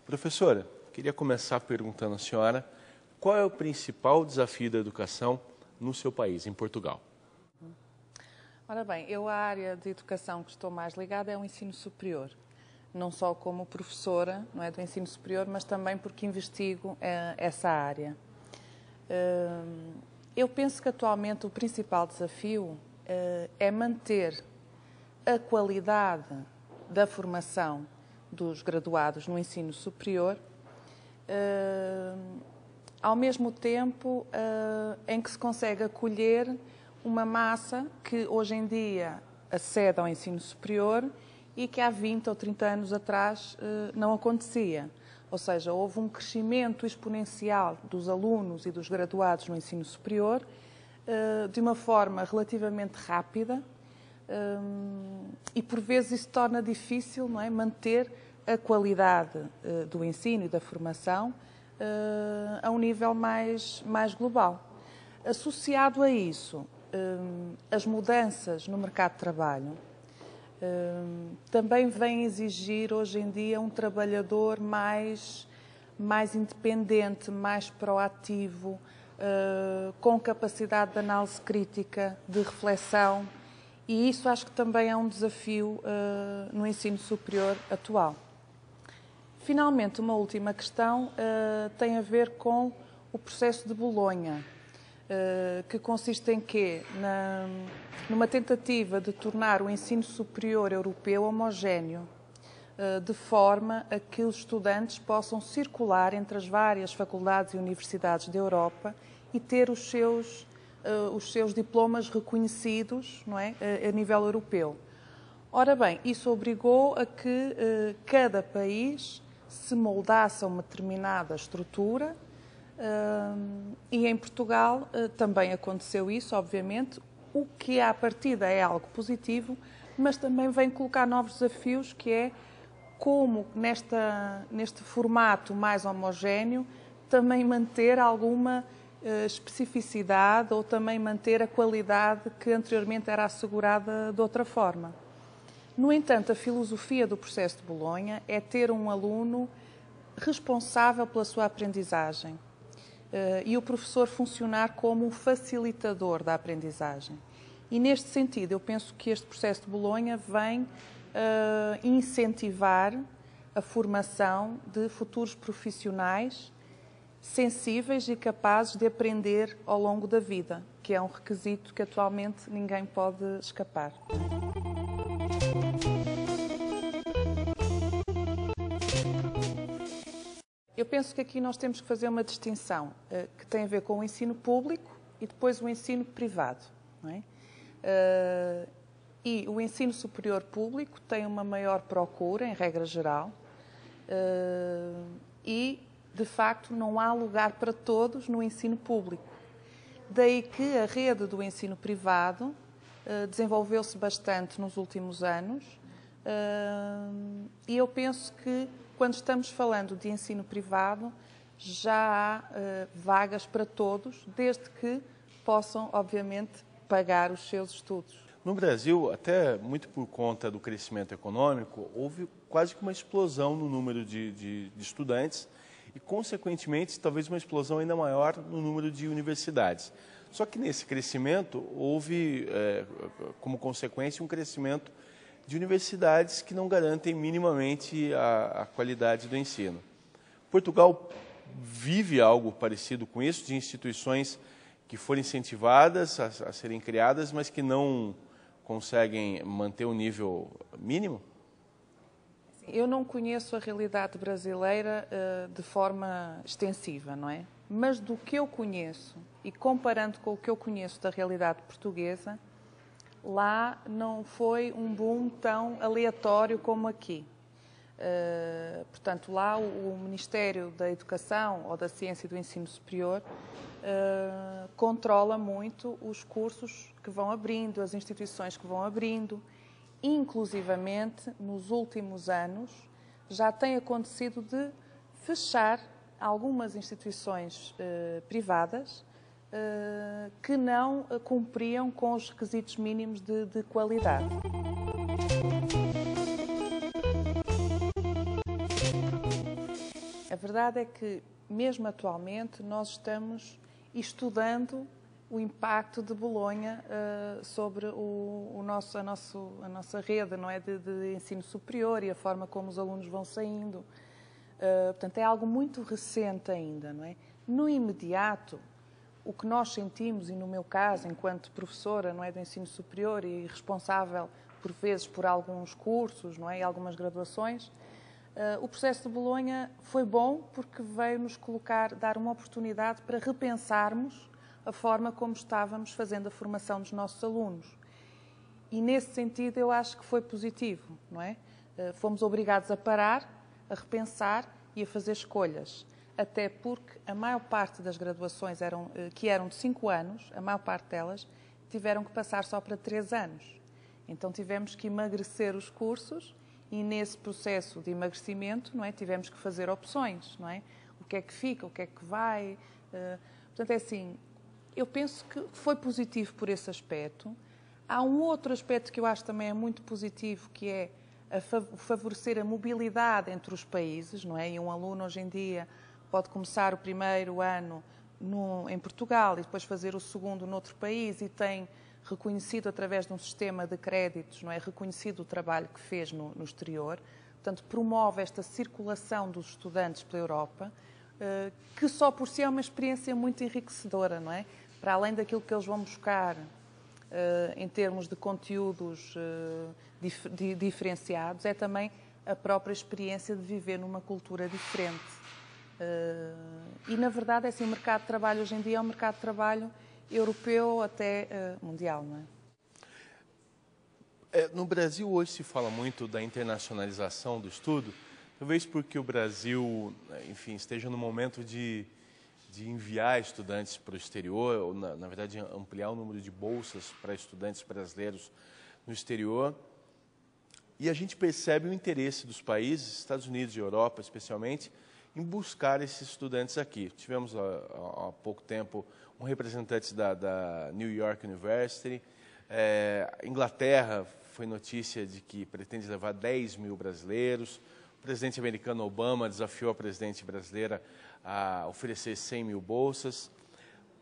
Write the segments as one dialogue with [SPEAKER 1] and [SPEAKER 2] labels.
[SPEAKER 1] Professora, queria começar perguntando à senhora qual é o principal desafio da educação no seu país, em Portugal?
[SPEAKER 2] Ora bem, a área de educação que estou mais ligada é o ensino superior. Não só como professora, não é, do ensino superior, mas também porque investigo essa área. Eu penso que atualmente o principal desafio é manter a qualidade da formação dos graduados no ensino superior, ao mesmo tempo em que se consegue acolher uma massa que hoje em dia acede ao ensino superior e que há 20 ou 30 anos atrás não acontecia. Ou seja, houve um crescimento exponencial dos alunos e dos graduados no ensino superior de uma forma relativamente rápida e por vezes isso torna difícil, não é, manter a qualidade do ensino e da formação a um nível mais global. Associado a isso, as mudanças no mercado de trabalho também vêm exigir hoje em dia um trabalhador mais independente, mais proativo, com capacidade de análise crítica, de reflexão, e isso acho que também é um desafio no ensino superior atual. Finalmente, uma última questão tem a ver com o processo de Bolonha, que consiste em quê? Numa tentativa de tornar o ensino superior europeu homogéneo, de forma a que os estudantes possam circular entre as várias faculdades e universidades da Europa e ter os seus diplomas reconhecidos, não é, a nível europeu. Ora bem, isso obrigou a que cada país se moldasse a uma determinada estrutura, e em Portugal também aconteceu isso, obviamente, o que à partida é algo positivo, mas também vem colocar novos desafios, que é como neste formato mais homogéneo também manter alguma especificidade ou também manter a qualidade que anteriormente era assegurada de outra forma. No entanto, a filosofia do processo de Bolonha é ter um aluno responsável pela sua aprendizagem e o professor funcionar como um facilitador da aprendizagem. E neste sentido, eu penso que este processo de Bolonha vem incentivar a formação de futuros profissionais sensíveis e capazes de aprender ao longo da vida, que é um requisito que atualmente ninguém pode escapar. Eu penso que aqui nós temos que fazer uma distinção que tem a ver com o ensino público e depois o ensino privado, não é? E o ensino superior público tem uma maior procura, em regra geral, e, de facto, não há lugar para todos no ensino público. Daí que a rede do ensino privado desenvolveu-se bastante nos últimos anos, e eu penso que, quando estamos falando de ensino privado, já há vagas para todos, desde que possam, obviamente, pagar os seus estudos.
[SPEAKER 1] No Brasil, até muito por conta do crescimento econômico, houve quase que uma explosão no número de estudantes e, consequentemente, talvez uma explosão ainda maior no número de universidades. Só que nesse crescimento houve, como consequência, um crescimento de universidades que não garantem minimamente a qualidade do ensino. Portugal vive algo parecido com isso, de instituições que foram incentivadas a serem criadas, mas que não conseguem manter o nível mínimo?
[SPEAKER 2] Eu não conheço a realidade brasileira de forma extensiva, não é? Mas do que eu conheço, e comparando com o que eu conheço da realidade portuguesa, lá não foi um boom tão aleatório como aqui. Portanto, lá o Ministério da Educação ou da Ciência e do Ensino Superior controla muito os cursos que vão abrindo, as instituições que vão abrindo. Inclusivamente, nos últimos anos, já tem acontecido de fechar algumas instituições privadas que não cumpriam com os requisitos mínimos de qualidade. A verdade é que, mesmo atualmente, nós estamos estudando o impacto de Bolonha sobre a nossa rede, não é, de ensino superior e a forma como os alunos vão saindo. Portanto, é algo muito recente ainda, não é? No imediato, o que nós sentimos, e no meu caso, enquanto professora, não é, do ensino superior e responsável, por vezes, por alguns cursos, não é, e algumas graduações, o processo de Bolonha foi bom porque veio-nos dar uma oportunidade para repensarmos a forma como estávamos fazendo a formação dos nossos alunos. E, nesse sentido, eu acho que foi positivo, não é? Fomos obrigados a parar, a repensar e a fazer escolhas. Até porque a maior parte das graduações que eram de 5 anos, a maior parte delas, tiveram que passar só para 3 anos. Então tivemos que emagrecer os cursos e nesse processo de emagrecimento, não é, tivemos que fazer opções, não é? O que é que fica, o que é que vai. Portanto, é assim, eu penso que foi positivo por esse aspecto. Há um outro aspecto que eu acho também é muito positivo, que é favorecer a mobilidade entre os países, não é? E um aluno hoje em dia pode começar o primeiro ano em Portugal e depois fazer o segundo noutro país e tem reconhecido através de um sistema de créditos, não é, reconhecido o trabalho que fez no exterior. Portanto, promove esta circulação dos estudantes pela Europa, que só por si é uma experiência muito enriquecedora, não é? Para além daquilo que eles vão buscar em termos de conteúdos diferenciados, é também a própria experiência de viver numa cultura diferente. E, na verdade, é assim, o mercado de trabalho hoje em dia é um mercado de trabalho europeu até mundial, não é?
[SPEAKER 1] No Brasil hoje se fala muito da internacionalização do estudo, talvez porque o Brasil, enfim, esteja no momento de enviar estudantes para o exterior, ou na verdade ampliar o número de bolsas para estudantes brasileiros no exterior. E a gente percebe o interesse dos países, Estados Unidos e Europa especialmente, em buscar esses estudantes aqui. Tivemos há pouco tempo um representante da New York University. Inglaterra foi notícia de que pretende levar 10 mil brasileiros. O presidente americano Obama desafiou a presidente brasileira a oferecer 100 mil bolsas.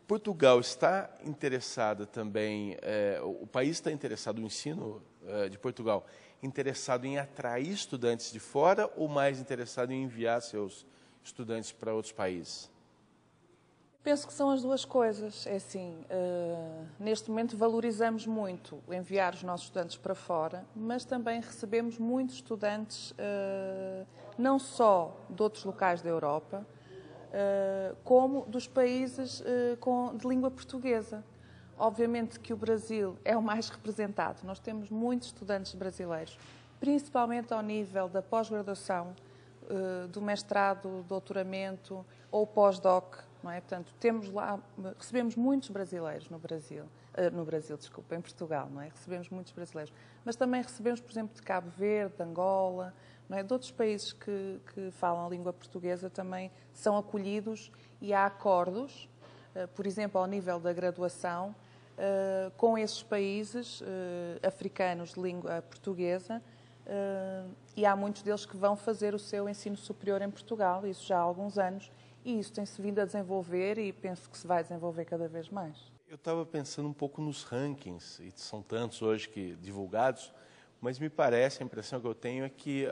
[SPEAKER 1] Portugal está interessada também, o país está interessado, o ensino de Portugal, interessado em atrair estudantes de fora ou mais interessado em enviar seus estudantes para outros países?
[SPEAKER 2] Penso que são as duas coisas. É assim, neste momento valorizamos muito enviar os nossos estudantes para fora, mas também recebemos muitos estudantes, não só de outros locais da Europa, como dos países de língua portuguesa. Obviamente que o Brasil é o mais representado. Nós temos muitos estudantes brasileiros, principalmente ao nível da pós-graduação, do mestrado, doutoramento ou pós-doc, não é? Portanto, recebemos muitos brasileiros em Portugal, não é? Recebemos muitos brasileiros, mas também recebemos, por exemplo, de Cabo Verde, de Angola, não é? De outros países que falam a língua portuguesa também são acolhidos e há acordos, por exemplo, ao nível da graduação, com esses países africanos de língua portuguesa, e há muitos deles que vão fazer o seu ensino superior em Portugal, isso já há alguns anos, e isso tem-se vindo a desenvolver e penso que se vai desenvolver cada vez mais.
[SPEAKER 1] Eu estava pensando um pouco nos rankings, e são tantos hoje que divulgados, mas me parece, a impressão que eu tenho é que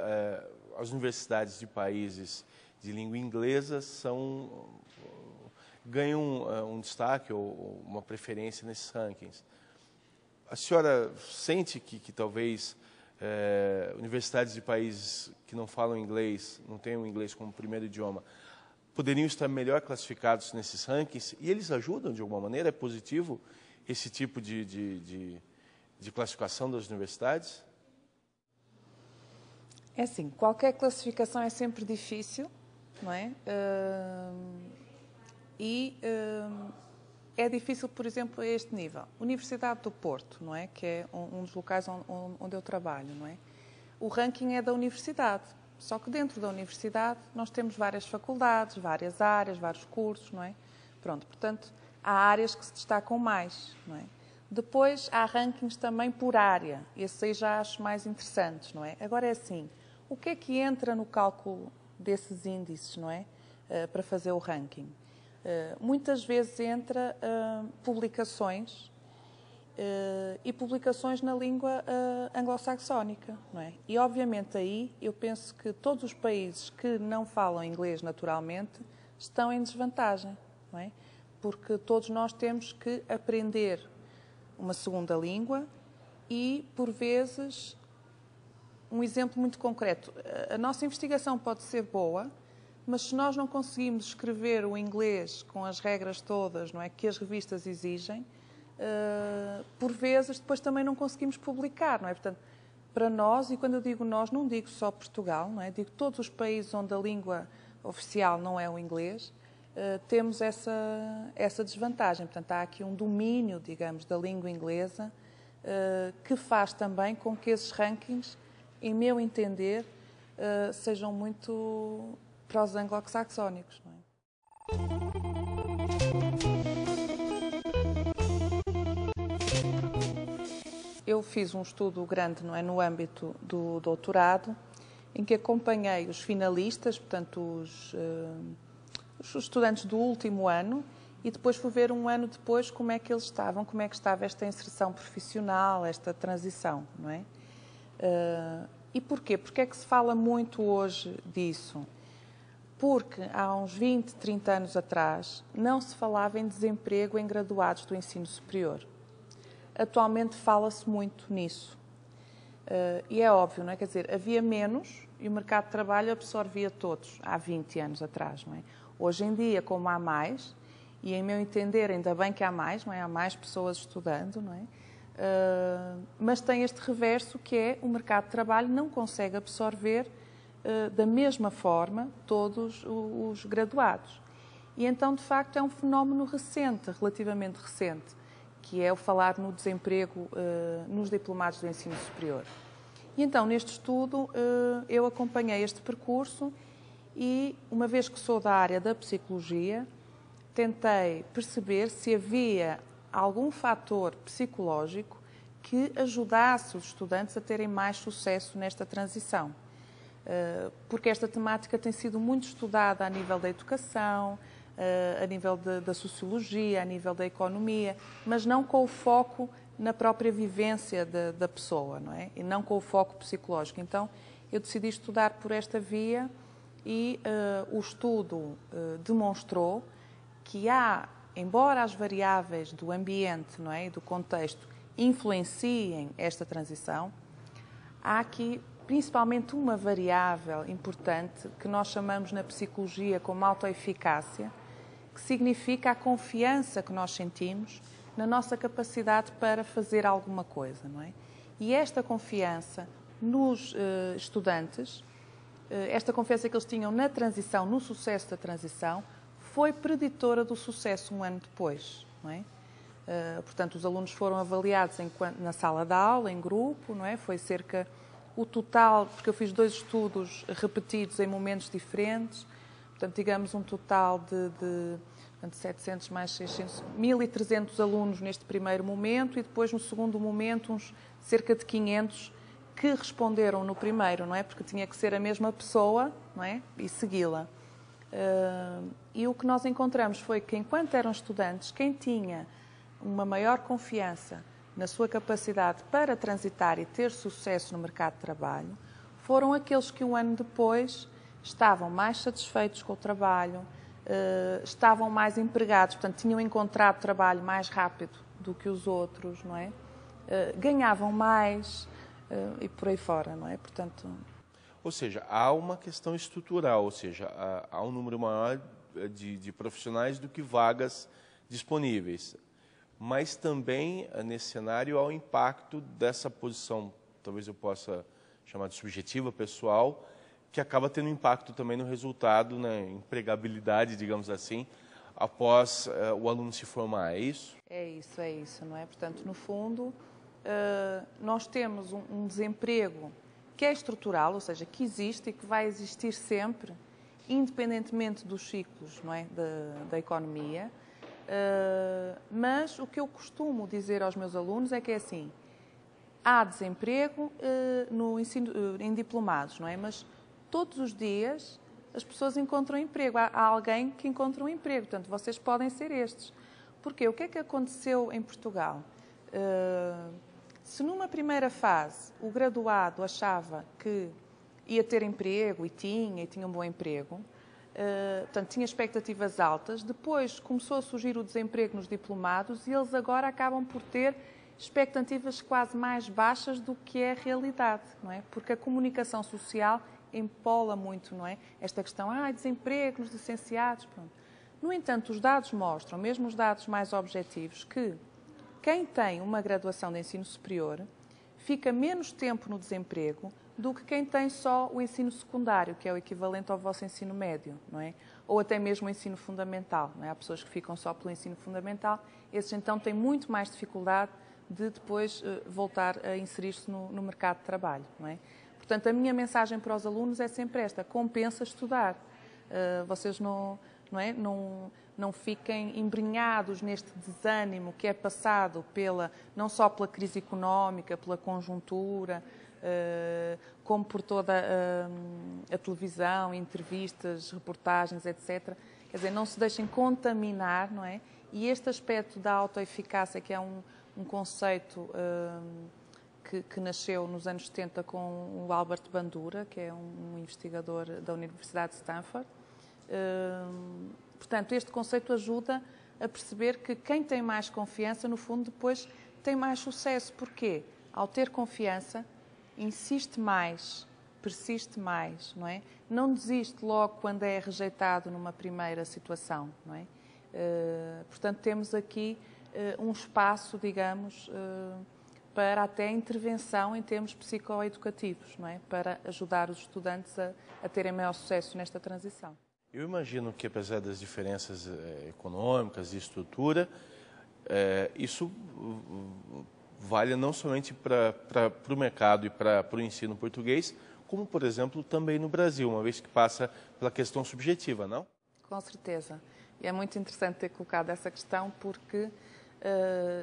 [SPEAKER 1] as universidades de países de língua inglesa ganham um destaque ou uma preferência nesses rankings. A senhora sente que talvez universidades de países que não falam inglês, não têm o inglês como primeiro idioma, poderiam estar melhor classificados nesses rankings? E eles ajudam de alguma maneira? É positivo esse tipo de classificação das universidades?
[SPEAKER 2] É assim, qualquer classificação é sempre difícil, não é? É difícil, por exemplo, a este nível. Universidade do Porto, não é? Que é um dos locais onde eu trabalho, não é? O ranking é da universidade, só que dentro da universidade nós temos várias faculdades, várias áreas, vários cursos, não é? Pronto, portanto, há áreas que se destacam mais, não é? Depois há rankings também por área, esses aí já acho mais interessantes, não é? Agora é assim, o que é que entra no cálculo desses índices, não é? Para fazer o ranking. Muitas vezes entra publicações e publicações na língua anglo-saxónica, não é? E, obviamente, aí eu penso que todos os países que não falam inglês naturalmente estão em desvantagem, não é? Porque todos nós temos que aprender uma segunda língua e, por vezes, um exemplo muito concreto. A nossa investigação pode ser boa, mas se nós não conseguimos escrever o inglês com as regras todas, não é, que as revistas exigem, por vezes depois também não conseguimos publicar, não é? Portanto, para nós, e quando eu digo nós, não digo só Portugal, não é? Digo todos os países onde a língua oficial não é o inglês, temos essa desvantagem. Portanto, há aqui um domínio, digamos, da língua inglesa que faz também com que esses rankings, em meu entender, sejam muito para os anglo-saxónicos, não é? Eu fiz um estudo grande, não é, no âmbito do doutorado, em que acompanhei os finalistas, portanto, os estudantes do último ano, e depois fui ver um ano depois como é que eles estavam, como é que estava esta inserção profissional, esta transição, não é? E porquê? Porque é que se fala muito hoje disso? Porque há uns 20, 30 anos atrás não se falava em desemprego em graduados do ensino superior. Atualmente fala-se muito nisso. E é óbvio, não é? Quer dizer, havia menos e o mercado de trabalho absorvia todos há 20 anos atrás, não é? Hoje em dia, como há mais, e em meu entender ainda bem que há mais, não é? Há mais pessoas estudando, não é? Mas tem este reverso que é o mercado de trabalho não consegue absorver da mesma forma todos os graduados. E então, de facto, é um fenómeno recente, relativamente recente, que é o falar no desemprego nos diplomados do ensino superior. E então, neste estudo, eu acompanhei este percurso e, uma vez que sou da área da psicologia, tentei perceber se havia algum fator psicológico que ajudasse os estudantes a terem mais sucesso nesta transição. Porque esta temática tem sido muito estudada a nível da educação, a nível da sociologia, a nível da economia, mas não com o foco na própria vivência da pessoa, não é? E não com o foco psicológico. Então, eu decidi estudar por esta via e o estudo demonstrou que embora as variáveis do ambiente, não é, e do contexto influenciem esta transição, há aqui principalmente uma variável importante que nós chamamos na psicologia como autoeficácia, que significa a confiança que nós sentimos na nossa capacidade para fazer alguma coisa, não é? E esta confiança nos estudantes, esta confiança que eles tinham na transição, no sucesso da transição, foi preditora do sucesso um ano depois, não é? Portanto, os alunos foram avaliados na sala de aula, em grupo, não é? Foi cerca o total, porque eu fiz 2 estudos repetidos em momentos diferentes, portanto, digamos um total de 700 mais 600, 1.300 alunos neste primeiro momento e depois no segundo momento cerca de 500 que responderam no primeiro, não é? Porque tinha que ser a mesma pessoa, não é? E segui-la. E o que nós encontramos foi que, enquanto eram estudantes, quem tinha uma maior confiança na sua capacidade para transitar e ter sucesso no mercado de trabalho, foram aqueles que um ano depois estavam mais satisfeitos com o trabalho, estavam mais empregados, portanto, tinham encontrado trabalho mais rápido do que os outros, não é? Ganhavam mais e por aí fora, não é? Portanto...
[SPEAKER 1] Ou seja, há uma questão estrutural, ou seja, há um número maior de profissionais do que vagas disponíveis. Mas também, nesse cenário, há o impacto dessa posição, talvez eu possa chamar de subjetiva, pessoal, que acaba tendo impacto também no resultado, na empregabilidade, digamos assim, após o aluno se formar, é isso?
[SPEAKER 2] É isso, não é? Portanto, no fundo, nós temos um desemprego que é estrutural, ou seja, que existe e que vai existir sempre, independentemente dos ciclos, não é? da economia. Mas o que eu costumo dizer aos meus alunos é que é assim, há desemprego no ensino, em diplomados, não é? Mas todos os dias as pessoas encontram emprego. Há alguém que encontra um emprego, portanto, vocês podem ser estes. Porquê? O que é que aconteceu em Portugal? Se numa primeira fase o graduado achava que ia ter emprego e tinha um bom emprego, portanto, tinha expectativas altas, depois começou a surgir o desemprego nos diplomados e eles agora acabam por ter expectativas quase mais baixas do que é a realidade, não é? Porque a comunicação social empola muito, não é? Esta questão, desemprego nos licenciados, pronto. No entanto, os dados mostram, mesmo os dados mais objetivos, que quem tem uma graduação de ensino superior fica menos tempo no desemprego do que quem tem só o ensino secundário, que é o equivalente ao vosso ensino médio, não é? Ou até mesmo o ensino fundamental, não é? Há pessoas que ficam só pelo ensino fundamental, esses então têm muito mais dificuldade de depois voltar a inserir-se no mercado de trabalho, não é? Portanto, a minha mensagem para os alunos é sempre esta: compensa estudar. Vocês não fiquem embrenhados neste desânimo que é passado não só pela crise económica, pela conjuntura, como por toda a televisão, entrevistas, reportagens, etc. Quer dizer, não se deixem contaminar, não é? E este aspecto da autoeficácia, que é um conceito que nasceu nos anos 70 com o Albert Bandura, que é um investigador da Universidade de Stanford. Portanto, este conceito ajuda a perceber que quem tem mais confiança, no fundo, depois tem mais sucesso. Porquê? Ao ter confiança, insiste mais, persiste mais, não é? Não desiste logo quando é rejeitado numa primeira situação, não é? Portanto, temos aqui um espaço, digamos, para até intervenção em termos psicoeducativos, não é? Para ajudar os estudantes a terem maior sucesso nesta transição.
[SPEAKER 1] Eu imagino que, apesar das diferenças econômicas e estrutura, isso vale não somente para o mercado e para o ensino português, como, por exemplo, também no Brasil, uma vez que passa pela questão subjetiva, não?
[SPEAKER 2] Com certeza. E é muito interessante ter colocado essa questão porque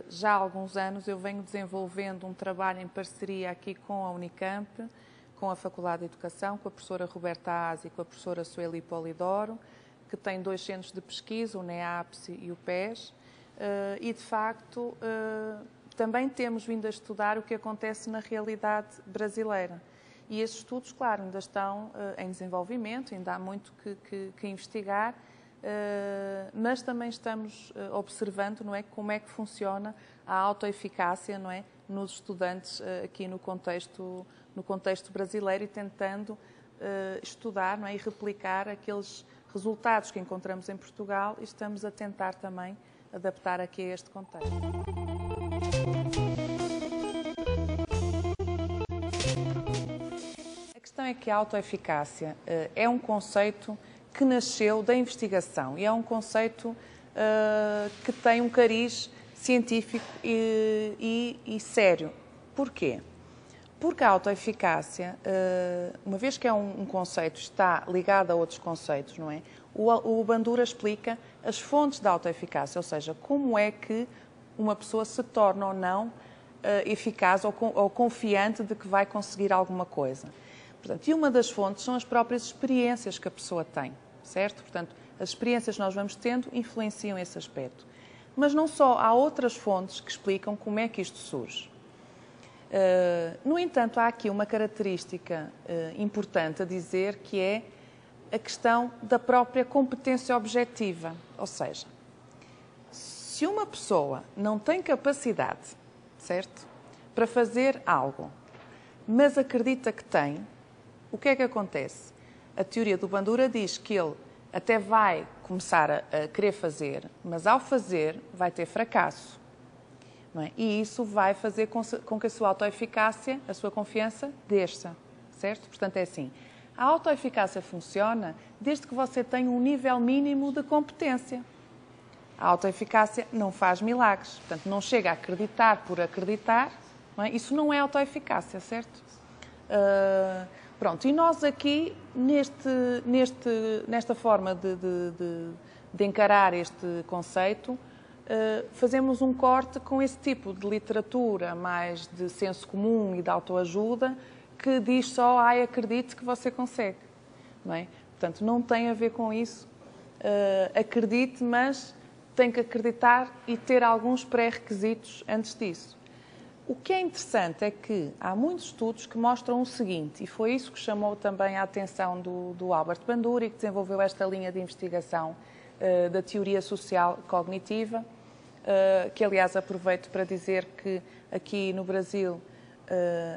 [SPEAKER 2] já há alguns anos eu venho desenvolvendo um trabalho em parceria aqui com a Unicamp, com a Faculdade de Educação, com a professora Roberta Aze e com a professora Sueli Polidoro, que tem 2 centros de pesquisa, o NEAPSE e o PES, e de facto também temos vindo a estudar o que acontece na realidade brasileira. E esses estudos, claro, ainda estão em desenvolvimento, ainda há muito que investigar, mas também estamos observando, não é, como é que funciona a autoeficácia, não é, nos estudantes aqui no contexto brasileiro e tentando estudar, não é, e replicar aqueles resultados que encontramos em Portugal e estamos a tentar também adaptar aqui a este contexto. A questão é que a autoeficácia é um conceito que nasceu da investigação e é um conceito que tem um cariz científico e sério. Porquê? Porque a autoeficácia, uma vez que é um conceito, está ligado a outros conceitos, não é? O Bandura explica as fontes da autoeficácia, ou seja, como é que uma pessoa se torna ou não eficaz ou confiante de que vai conseguir alguma coisa. Portanto, e uma das fontes são as próprias experiências que a pessoa tem, certo? Portanto, as experiências que nós vamos tendo influenciam esse aspecto. Mas não só, há outras fontes que explicam como é que isto surge. No entanto, há aqui uma característica importante a dizer, que é a questão da própria competência objetiva. Ou seja, se uma pessoa não tem capacidade, certo, para fazer algo, mas acredita que tem, o que é que acontece? A teoria do Bandura diz que ele até vai começar a querer fazer, mas ao fazer vai ter fracasso. Não é? E isso vai fazer com que a sua autoeficácia, a sua confiança, desça, certo? Portanto, é assim, a autoeficácia funciona desde que você tenha um nível mínimo de competência. A autoeficácia não faz milagres, portanto, não chega a acreditar por acreditar, não é? Isso não é autoeficácia, certo? Pronto, e nós aqui, nesta forma de encarar este conceito, fazemos um corte com esse tipo de literatura mais de senso comum e de autoajuda que diz só, acredite que você consegue, não é? Portanto, não tem a ver com isso. Acredite, mas tem que acreditar e ter alguns pré-requisitos antes disso. O que é interessante é que há muitos estudos que mostram o seguinte, e foi isso que chamou também a atenção do Albert Bandura, que desenvolveu esta linha de investigação da teoria social cognitiva, que aliás aproveito para dizer que aqui no Brasil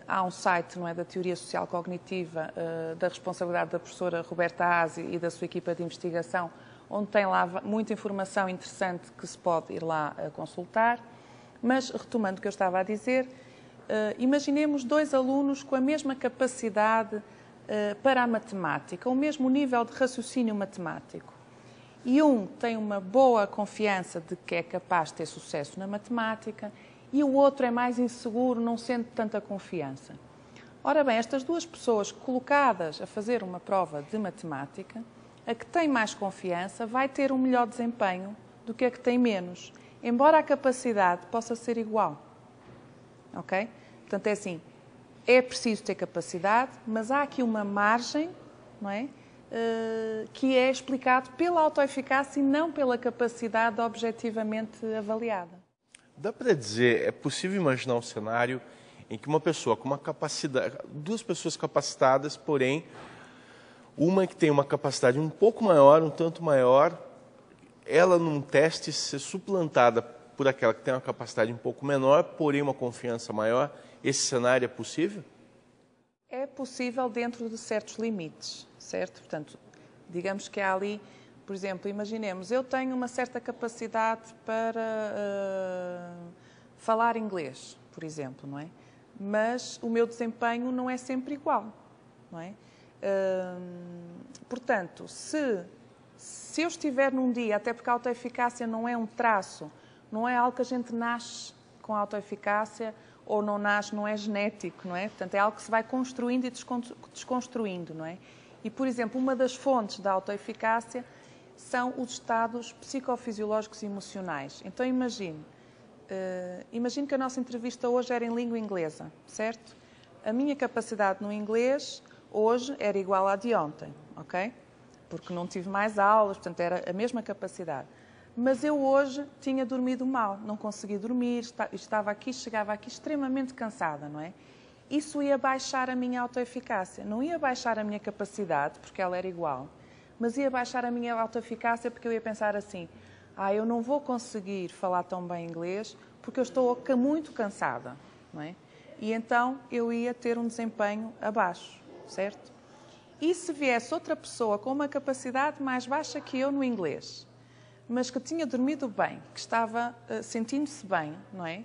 [SPEAKER 2] há um site, não é, da teoria social cognitiva, da responsabilidade da professora Roberta Azi e da sua equipa de investigação, onde tem lá muita informação interessante que se pode ir lá consultar. Mas, retomando o que eu estava a dizer, imaginemos dois alunos com a mesma capacidade para a matemática, o mesmo nível de raciocínio matemático. E um tem uma boa confiança de que é capaz de ter sucesso na matemática e o outro é mais inseguro, não sente tanta confiança. Ora bem, estas duas pessoas colocadas a fazer uma prova de matemática, a que tem mais confiança vai ter um melhor desempenho do que a que tem menos, embora a capacidade possa ser igual. Ok? Portanto, é assim, é preciso ter capacidade, mas há aqui uma margem, não é? Que é explicado pela autoeficácia e não pela capacidade objetivamente avaliada.
[SPEAKER 1] Dá para dizer, é possível imaginar um cenário em que uma pessoa com uma capacidade, duas pessoas capacitadas, porém, uma que tem uma capacidade um pouco maior, um tanto maior, ela num teste ser suplantada por aquela que tem uma capacidade um pouco menor, porém uma confiança maior, esse cenário é possível?
[SPEAKER 2] É possível dentro de certos limites, certo? Portanto, digamos que há ali, por exemplo, imaginemos, eu tenho uma certa capacidade para falar inglês, por exemplo, não é? Mas o meu desempenho não é sempre igual, não é? Portanto, se eu estiver num dia, até porque a autoeficácia não é um traço, não é algo que a gente nasce com a autoeficácia ou não nasce, não é genético, não é? Portanto, é algo que se vai construindo e desconstruindo, não é? E, por exemplo, uma das fontes da autoeficácia são os estados psicofisiológicos e emocionais. Então, imagine que a nossa entrevista hoje era em língua inglesa, certo? A minha capacidade no inglês hoje era igual à de ontem, ok? Porque não tive mais aulas, portanto, era a mesma capacidade. Mas eu hoje tinha dormido mal, não consegui dormir, estava aqui, chegava aqui extremamente cansada, não é? Isso ia baixar a minha autoeficácia. Não ia baixar a minha capacidade, porque ela era igual, mas ia baixar a minha autoeficácia porque eu ia pensar assim, eu não vou conseguir falar tão bem inglês porque eu estou muito cansada, não é? E então eu ia ter um desempenho abaixo, certo? E se viesse outra pessoa com uma capacidade mais baixa que eu no inglês, mas que tinha dormido bem, que estava sentindo-se bem, não é?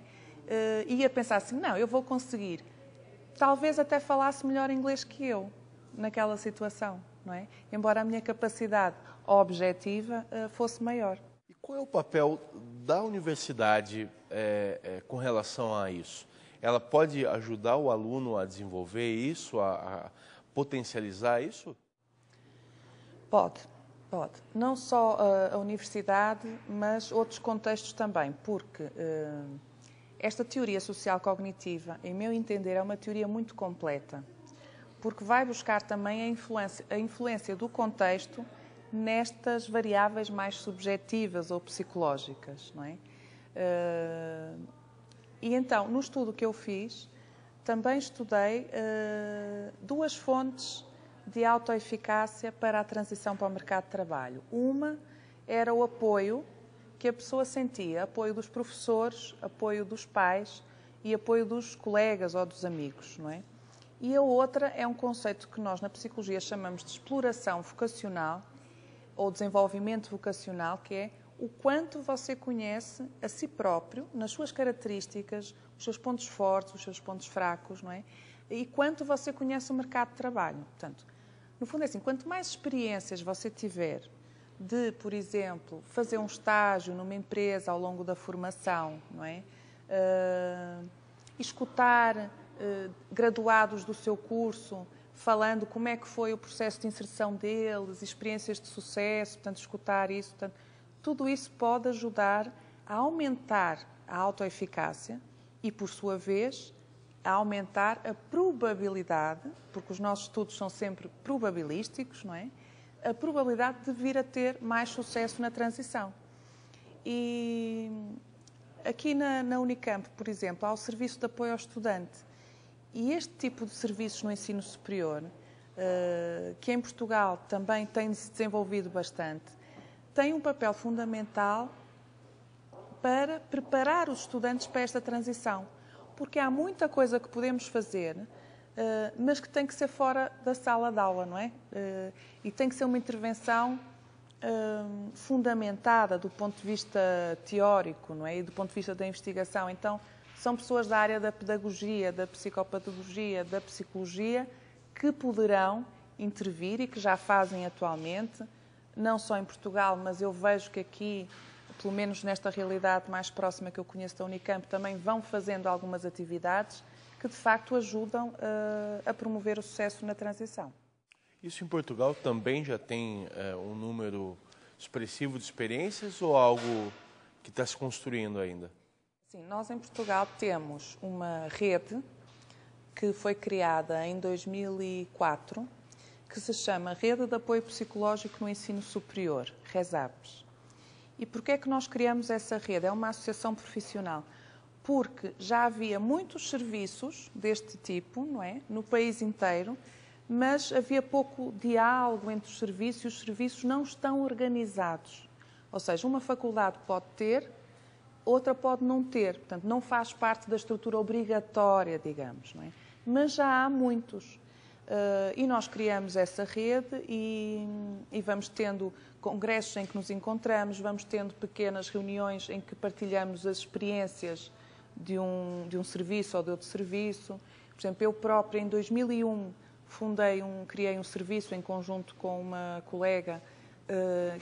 [SPEAKER 2] Ia pensar assim, não, eu vou conseguir. Talvez até falasse melhor inglês que eu, naquela situação, não é? Embora a minha capacidade objetiva fosse maior.
[SPEAKER 1] E qual é o papel da universidade com relação a isso? Ela pode ajudar o aluno a desenvolver isso, a potencializar isso?
[SPEAKER 2] Pode. Não só a universidade, mas outros contextos também, porque esta teoria social cognitiva, em meu entender, é uma teoria muito completa, porque vai buscar também a influência do contexto nestas variáveis mais subjetivas ou psicológicas, não é? E então, no estudo que eu fiz, também estudei duas fontes de autoeficácia para a transição para o mercado de trabalho. Uma era o apoio que a pessoa sentia, apoio dos professores, apoio dos pais e apoio dos colegas ou dos amigos, não é? E a outra é um conceito que nós na psicologia chamamos de exploração vocacional ou desenvolvimento vocacional, que é o quanto você conhece a si próprio, nas suas características, os seus pontos fortes, os seus pontos fracos, não é? E quanto você conhece o mercado de trabalho. Portanto, no fundo é assim, quanto mais experiências você tiver de, por exemplo, fazer um estágio numa empresa ao longo da formação, não é? Escutar graduados do seu curso falando como é que foi o processo de inserção deles, experiências de sucesso, portanto, escutar isso, portanto, tudo isso pode ajudar a aumentar a autoeficácia e, por sua vez, a aumentar a probabilidade, porque os nossos estudos são sempre probabilísticos, não é? a probabilidade de vir a ter mais sucesso na transição. E aqui na Unicamp, por exemplo, há o Serviço de Apoio ao Estudante. E este tipo de serviços no ensino superior, que em Portugal também tem se desenvolvido bastante, tem um papel fundamental para preparar os estudantes para esta transição. Porque há muita coisa que podemos fazer, mas que tem que ser fora da sala de aula, não é? E tem que ser uma intervenção fundamentada do ponto de vista teórico, não é? E do ponto de vista da investigação. Então, são pessoas da área da pedagogia, da psicopedagogia, da psicologia, que poderão intervir e que já fazem atualmente, não só em Portugal, mas eu vejo que aqui, pelo menos nesta realidade mais próxima que eu conheço da Unicamp, também vão fazendo algumas atividades que, de facto, ajudam a promover o sucesso na transição.
[SPEAKER 1] Isso em Portugal também já tem um número expressivo de experiências ou algo que está se construindo ainda?
[SPEAKER 2] Sim, nós em Portugal temos uma rede que foi criada em 2004, que se chama Rede de Apoio Psicológico no Ensino Superior, RESAPS. E porquê é que nós criamos essa rede? É uma associação profissional. Porque já havia muitos serviços deste tipo, não é? No país inteiro, mas havia pouco diálogo entre os serviços não estão organizados. Ou seja, uma faculdade pode ter, outra pode não ter. Portanto, não faz parte da estrutura obrigatória, digamos, não é? Mas já há muitos. E nós criamos essa rede e vamos tendo congressos em que nos encontramos, vamos tendo pequenas reuniões em que partilhamos as experiências de um serviço ou de outro serviço. Por exemplo, eu própria, em 2001, criei um serviço em conjunto com uma colega,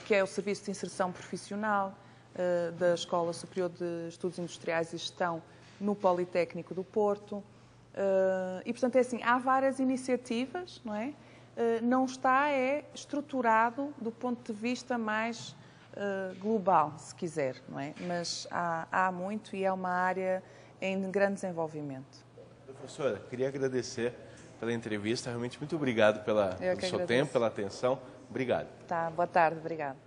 [SPEAKER 2] que é o Serviço de Inserção Profissional da Escola Superior de Estudos Industriais e Gestão no Politécnico do Porto. E, portanto, é assim, há várias iniciativas, não é? Não está estruturado do ponto de vista mais global, se quiser, não é? Mas há muito e é uma área em grande desenvolvimento.
[SPEAKER 1] Professora, queria agradecer pela entrevista, realmente muito obrigado pelo seu tempo, pela atenção. Obrigado.
[SPEAKER 2] Tá, boa tarde, obrigada.